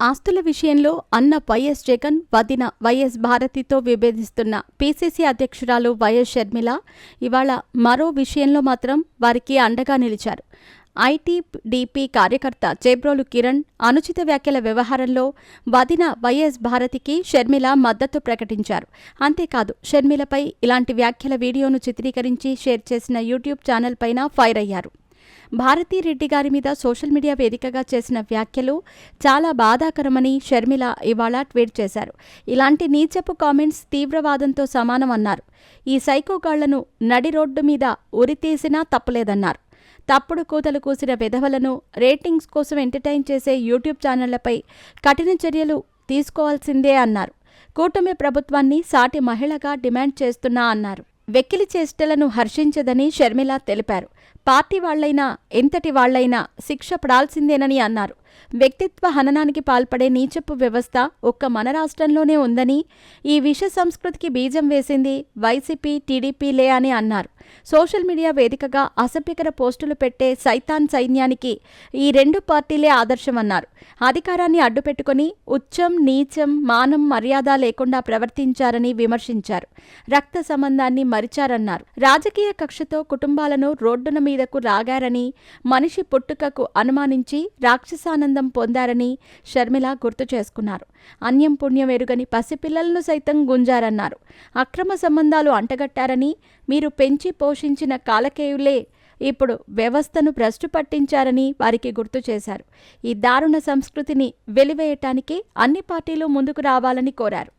ఆస్తుల విషయంలో అన్న వైఎస్ జగన్, వదిన వైఎస్ భారతితో విభేదిస్తున్న పీసీసీ అధ్యక్షురాలు వైఎస్ షర్మిల ఇవాళ మరో విషయంలో మాత్రం వారికి అండగా నిలిచారు. ఐటీడీపీ కార్యకర్త చేబ్రోలు కిరణ్ అనుచిత వ్యాఖ్యల వ్యవహారంలో వదిన వైఎస్ భారతికి షర్మిల మద్దతు ప్రకటించారు. అంతేకాదు, షర్మిలపై ఇలాంటి వ్యాఖ్యల వీడియోను చిత్రీకరించి షేర్ చేసిన యూట్యూబ్ ఛానల్ పైన ఫైర్ అయ్యారు. భారతీరెడ్డి గారి మీద సోషల్ మీడియా వేదికగా చేసిన వ్యాఖ్యలు చాలా బాధాకరమని షర్మిల ఇవాళ ట్వీట్ చేశారు. ఇలాంటి నీచపు కామెంట్స్ తీవ్రవాదంతో సమానమన్నారు. ఈ సైకోగాళ్లను నడి రోడ్డు మీద ఉరితీసినా తప్పులేదన్నారు. తప్పుడు కూతలు కూసిన వెధవలను రేటింగ్స్ కోసం ఎంటర్టైన్ చేసే యూట్యూబ్ ఛానళ్లపై కఠిన చర్యలు తీసుకోవాల్సిందే అన్నారు. కూటమి ప్రభుత్వాన్ని సాటి మహిళగా డిమాండ్ చేస్తున్నా అన్నారు. వెక్కిలి చేష్టలను హర్షించదని షర్మిల తెలిపారు. పార్టీ వాళ్లైనా ఎంతటి వాళ్లైనా శిక్ష పడాల్సిందేనని అన్నారు. వ్యక్తిత్వ హననానికి పాల్పడే నీచపు వ్యవస్థ ఒక్క మన రాష్ట్రంలోనే ఉందని, ఈ విష సంస్కృతికి బీజం వేసింది వైసీపీ, టీడీపీలే అని అన్నారు. సోషల్ మీడియా వేదికగా అసభ్యకర పోస్టులు పెట్టే సైతాన్ సైన్యానికి ఈ రెండు పార్టీలే ఆదర్శమన్నారు. అధికారాన్ని అడ్డుపెట్టుకుని ఉచ్చం, నీచం, మానం, మర్యాద లేకుండా ప్రవర్తించారని విమర్శించారు. రక్త సంబంధాన్ని మరిచారన్నారు. రాజకీయ కక్షతో కుటుంబాలను రోడ్డున మీదకు రాగారని, మనిషి పుట్టుకకు అనుమానించి రాక్షసానందం పొందారని షర్మిల గుర్తు చేసుకున్నారు. అన్యం పుణ్యం ఎరుగని పసిపిల్లలను సైతం గుంజారన్నారు. అక్రమ సంబంధాలు అంటగట్టారని, మీరు పెంచి పోషించిన కాలకేయులే ఇప్పుడు వ్యవస్థను భ్రష్టు పట్టించారని వారికి గుర్తు చేశారు. ఈ దారుణ సంస్కృతిని వెలివేయటానికి అన్ని పార్టీలు ముందుకు రావాలని కోరారు.